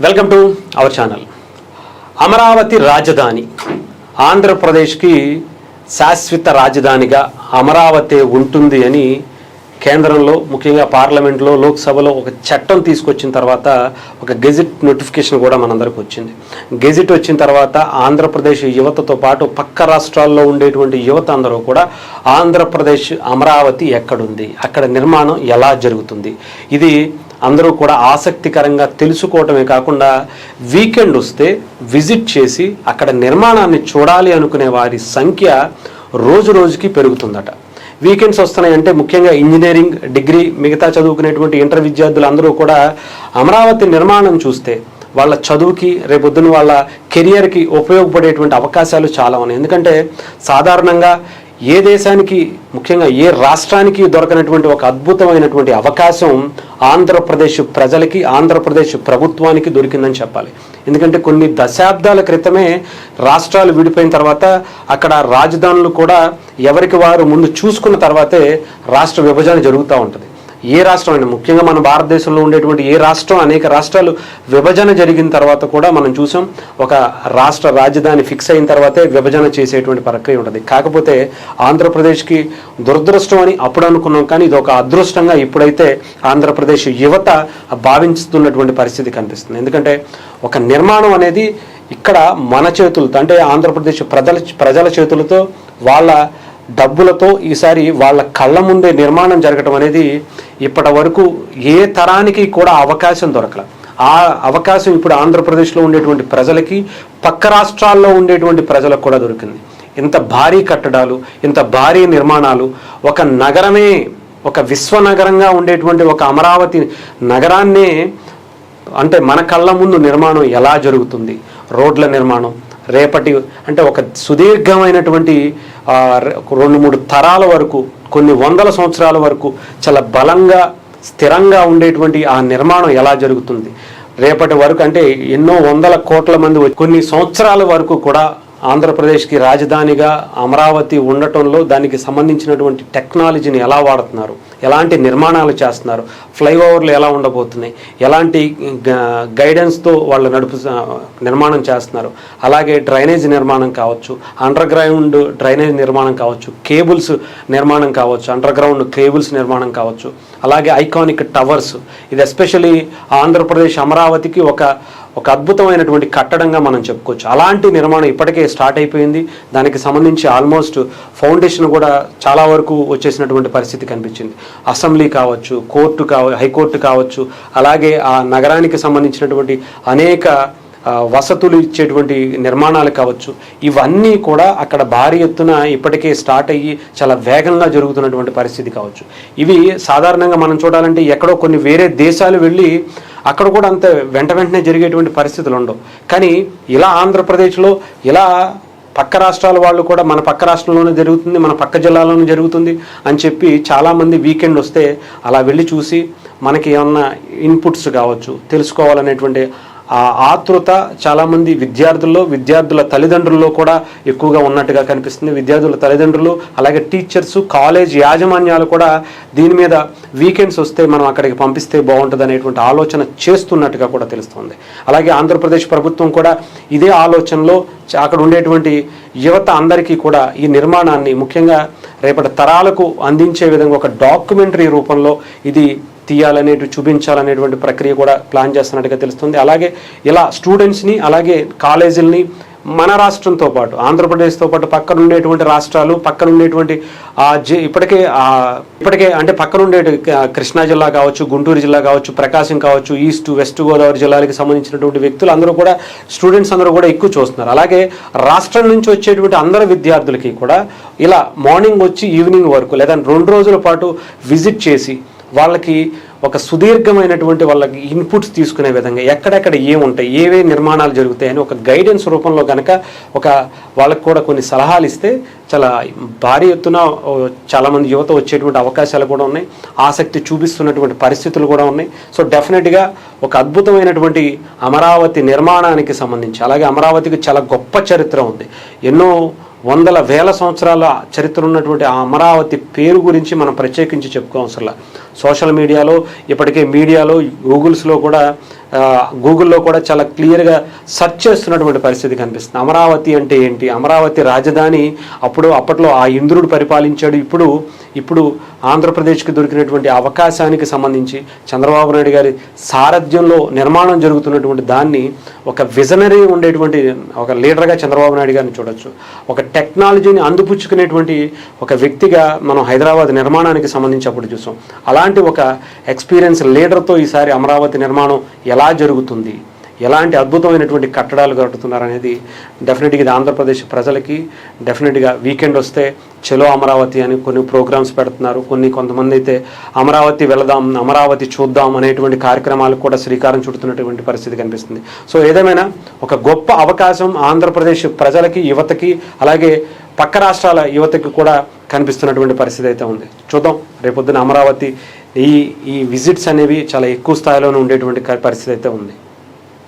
Welcome to our channel. Amaravati రాజధాని ఆంధ్రప్రదేశ్కి శాశ్వత రాజధానిగా అమరావతి ఉంటుంది అని కేంద్రంలో ముఖ్యంగా పార్లమెంట్లో లోక్సభలో ఒక చట్టం తీసుకొచ్చిన తర్వాత ఒక గెజిట్ నోటిఫికేషన్ కూడా మనందరికి వచ్చింది. గెజిట్ వచ్చిన తర్వాత ఆంధ్రప్రదేశ్ యువతతో పాటు పక్క రాష్ట్రాల్లో ఉండేటువంటి యువత అందరూ కూడా ఆంధ్రప్రదేశ్ అమరావతి ఎక్కడుంది, అక్కడ నిర్మాణం ఎలా జరుగుతుంది, ఇది అందరూ కూడా ఆసక్తికరంగా తెలుసుకోవటమే కాకుండా వీకెండ్ వస్తే విజిట్ చేసి అక్కడ నిర్మాణాన్ని చూడాలి అనుకునే వారి సంఖ్య రోజు రోజుకి పెరుగుతుందట. వీకెండ్స్ వస్తున్నాయంటే ముఖ్యంగా ఇంజనీరింగ్, డిగ్రీ, మిగతా చదువుకునేటువంటి ఇంటర్ విద్యార్థులు అందరూ కూడా అమరావతి నిర్మాణం చూస్తే వాళ్ళ చదువుకి రేపొద్దున వాళ్ళ కెరియర్కి ఉపయోగపడేటువంటి అవకాశాలు చాలా ఉన్నాయి. ఎందుకంటే సాధారణంగా ఏ దేశానికి ముఖ్యంగా ఏ రాష్ట్రానికి దొరకనటువంటి ఒక అద్భుతమైనటువంటి అవకాశం ఆంధ్రప్రదేశ్ ప్రజలకి, ఆంధ్రప్రదేశ్ ప్రభుత్వానికి దొరికిందని చెప్పాలి. ఎందుకంటే కొన్ని దశాబ్దాల క్రితమే రాష్ట్రాలు విడిపోయిన తర్వాత అక్కడ రాజధానులు కూడా ఎవరికి వారు ముందు చూసుకున్న తర్వాతే రాష్ట్ర విభజన జరుగుతూ ఉంటుంది. ఏ రాష్ట్రం అయినా ముఖ్యంగా మన భారతదేశంలో ఉండేటువంటి ఏ రాష్ట్రం, అనేక రాష్ట్రాలు విభజన జరిగిన తర్వాత కూడా మనం చూసాం ఒక రాష్ట్ర రాజధాని ఫిక్స్ అయిన తర్వాతే విభజన చేసేటువంటి ప్రక్రియ ఉంటుంది. కాకపోతే ఆంధ్రప్రదేశ్కి దురదృష్టం అని అప్పుడు అనుకున్నాం, కానీ ఇది ఒక అదృష్టంగా ఇప్పుడైతే ఆంధ్రప్రదేశ్ యువత భావిస్తున్నటువంటి పరిస్థితి కనిపిస్తుంది. ఎందుకంటే ఒక నిర్మాణం అనేది ఇక్కడ మన చేతులతో, అంటే ఆంధ్రప్రదేశ్ ప్రజల చేతులతో వాళ్ళ డబ్బులతో ఈసారి వాళ్ళ కళ్ళ ముందే నిర్మాణం జరగటం అనేది ఇప్పటి వరకు ఏ తరానికి కూడా అవకాశం దొరకల. ఆ అవకాశం ఇప్పుడు ఆంధ్రప్రదేశ్లో ఉండేటువంటి ప్రజలకి, పక్క రాష్ట్రాల్లో ఉండేటువంటి ప్రజలకు కూడా దొరికింది. ఇంత భారీ కట్టడాలు, ఇంత భారీ నిర్మాణాలు, ఒక నగరమే ఒక విశ్వనగరంగా ఉండేటువంటి ఒక అమరావతి నగరాన్నే అంటే మన కళ్ళ ముందు నిర్మాణం ఎలా జరుగుతుంది, రోడ్ల నిర్మాణం రేపటి అంటే ఒక సుదీర్ఘమైనటువంటి 2-3 తరాల వరకు, కొన్ని వందల సంవత్సరాల వరకు చాలా బలంగా స్థిరంగా ఉండేటువంటి ఆ నిర్మాణం ఎలా జరుగుతుంది రేపటి వరకు, అంటే ఎన్నో వందల కోట్ల మంది కొన్ని సంవత్సరాల వరకు కూడా ఆంధ్రప్రదేశ్కి రాజధానిగా అమరావతి ఉండటంలో దానికి సంబంధించినటువంటి టెక్నాలజీని ఎలా వాడుతున్నారు, ఎలాంటి నిర్మాణాలు చేస్తున్నారు, ఫ్లైఓవర్లు ఎలా ఉండబోతున్నాయి, ఎలాంటి గైడెన్స్తో వాళ్ళు నిర్మాణం చేస్తున్నారు, అలాగే డ్రైనేజ్ నిర్మాణం కావచ్చు, అండర్ గ్రౌండ్ డ్రైనేజ్ నిర్మాణం కావచ్చు, కేబుల్స్ నిర్మాణం కావచ్చు, అండర్ గ్రౌండ్ కేబుల్స్ నిర్మాణం కావచ్చు, అలాగే ఐకానిక్ టవర్స్. ఇది ఎస్పెషలీ ఆంధ్రప్రదేశ్ అమరావతికి ఒక అద్భుతమైనటువంటి కట్టడంగా మనం చెప్పుకోవచ్చు. అలాంటి నిర్మాణం ఇప్పటికే స్టార్ట్ అయిపోయింది. దానికి సంబంధించి ఆల్మోస్ట్ ఫౌండేషన్ కూడా చాలా వరకు వచ్చేసినటువంటి పరిస్థితి కనిపించింది. అసెంబ్లీ కావచ్చు, హైకోర్టు కావచ్చు, అలాగే ఆ నగరానికి సంబంధించినటువంటి అనేక వసతులు ఇచ్చేటువంటి నిర్మాణాలు కావచ్చు, ఇవన్నీ కూడా అక్కడ భారీ ఎత్తున ఇప్పటికే స్టార్ట్ అయ్యి చాలా వేగంగా జరుగుతున్నటువంటి పరిస్థితి కావచ్చు. ఇవి సాధారణంగా మనం చూడాలంటే ఎక్కడో కొన్ని వేరే దేశాలు వెళ్ళి అక్కడ కూడా అంత వెంటనే జరిగేటువంటి పరిస్థితులు ఉండవు. కానీ ఇలా ఆంధ్రప్రదేశ్లో ఇలా పక్క రాష్ట్రాల వాళ్ళు కూడా మన పక్క రాష్ట్రంలోనే జరుగుతుంది, మన పక్క జిల్లాలోనే జరుగుతుంది అని చెప్పి చాలామంది వీకెండ్ వస్తే అలా వెళ్ళి చూసి మనకి ఏమన్నా ఇన్పుట్స్ కావచ్చు తెలుసుకోవాలనేటువంటి ఆ ఆతృత చాలామంది విద్యార్థుల తల్లిదండ్రుల్లో కూడా ఎక్కువగా ఉన్నట్టుగా కనిపిస్తుంది. విద్యార్థుల తల్లిదండ్రులు అలాగే టీచర్స్, కాలేజ్ యాజమాన్యాలు కూడా దీని మీద వీకెండ్స్ వస్తే మనం అక్కడికి పంపిస్తే బాగుంటుంది అనేటువంటి ఆలోచన చేస్తున్నట్టుగా కూడా తెలుస్తుంది. అలాగే ఆంధ్రప్రదేశ్ ప్రభుత్వం కూడా ఇదే ఆలోచనలో అక్కడ ఉండేటువంటి యువత అందరికీ కూడా ఈ నిర్మాణాన్ని ముఖ్యంగా రేపటి తరాలకు అందించే విధంగా ఒక డాక్యుమెంటరీ రూపంలో ఇది చూపించాలనేటువంటి ప్రక్రియ కూడా ప్లాన్ చేస్తున్నట్టుగా తెలుస్తుంది. అలాగే ఇలా స్టూడెంట్స్ని అలాగే కాలేజీలని మన రాష్ట్రంతో పాటు ఆంధ్రప్రదేశ్తో పాటు పక్కన ఉండేటువంటి రాష్ట్రాలు, పక్కన ఉండేటువంటి ఇప్పటికే అంటే పక్కన ఉండే కృష్ణా జిల్లా కావచ్చు, గుంటూరు జిల్లా కావచ్చు, ప్రకాశం కావచ్చు, ఈస్ట్ వెస్ట్ గోదావరి జిల్లాలకు సంబంధించినటువంటి వ్యక్తులు అందరూ కూడా, స్టూడెంట్స్ అందరూ కూడా ఎక్కువ చూస్తున్నారు. అలాగే రాష్ట్రం నుంచి వచ్చేటువంటి అందరు విద్యార్థులకి కూడా ఇలా మార్నింగ్ వచ్చి ఈవినింగ్ వరకు లేదా 2 రోజుల పాటు విజిట్ చేసి వాళ్ళకి ఒక సుదీర్ఘమైనటువంటి వాళ్ళకి ఇన్పుట్స్ తీసుకునే విధంగా ఎక్కడెక్కడ ఏముంటాయి, ఏవే నిర్మాణాలు జరుగుతాయని ఒక గైడెన్స్ రూపంలో కనుక వాళ్ళకి కూడా కొన్ని సలహాలు ఇస్తే చాలా భారీ ఎత్తున చాలామంది యువత వచ్చేటువంటి అవకాశాలు కూడా ఉన్నాయి, ఆసక్తి చూపిస్తున్నటువంటి పరిస్థితులు కూడా ఉన్నాయి. సో డెఫినెట్గా ఒక అద్భుతమైనటువంటి అమరావతి నిర్మాణానికి సంబంధించి, అలాగే అమరావతికి చాలా గొప్ప చరిత్ర ఉంది. ఎన్నో వేల సంవత్సరాల చరిత్ర ఉన్నటువంటి ఆ అమరావతి పేరు గురించి మనం ప్రత్యేకించి చెప్పుకోవసరం. సోషల్ మీడియాలో, ఇప్పటికే మీడియాలో, గూగుల్లో కూడా చాలా క్లియర్గా సెర్చ్ చేస్తున్నటువంటి పరిస్థితి కనిపిస్తుంది. అమరావతి అంటే ఏంటి, అమరావతి రాజధాని అప్పట్లో ఆ ఇంద్రుడు పరిపాలించాడు, ఇప్పుడు ఆంధ్రప్రదేశ్కి దొరికినటువంటి అవకాశానికి సంబంధించి చంద్రబాబు నాయుడు గారి సారథ్యంలో నిర్మాణం జరుగుతున్నటువంటి దాన్ని ఒక విజనరీ ఉండేటువంటి ఒక లీడర్గా చంద్రబాబు నాయుడు గారిని చూడొచ్చు. ఒక టెక్నాలజీని అందిపుచ్చుకునేటువంటి ఒక వ్యక్తిగా మనం హైదరాబాద్ నిర్మాణానికి సంబంధించి అప్పుడు చూసాం. అలాంటి ఒక ఎక్స్పీరియన్స్ లీడర్తో ఈసారి అమరావతి నిర్మాణం ఎలా జరుగుతుంది, ఎలాంటి అద్భుతమైనటువంటి కట్టడాలు కట్టుతున్నారనేది డెఫినెట్గా ఇది ఆంధ్రప్రదేశ్ ప్రజలకి డెఫినెట్గా వీకెండ్ వస్తే చలో అమరావతి అని కొన్ని ప్రోగ్రామ్స్ పెడుతున్నారు. కొంతమంది అయితే అమరావతి వెళదాం, అమరావతి చూద్దాం అనేటువంటి కార్యక్రమాలకు కూడా శ్రీకారం చుడుతున్నటువంటి పరిస్థితి కనిపిస్తుంది. సో ఏదేమైనా ఒక గొప్ప అవకాశం ఆంధ్రప్రదేశ్ ప్రజలకి, యువతకి, అలాగే పక్క రాష్ట్రాల యువతకి కూడా కనిపిస్తున్నటువంటి పరిస్థితి అయితే ఉంది. చూద్దాం రేపొద్దున అమరావతి ఈ విజిట్స్ అనేవి చాలా ఎక్కువ స్థాయిలోనే ఉండేటువంటి పరిస్థితి అయితే ఉంది.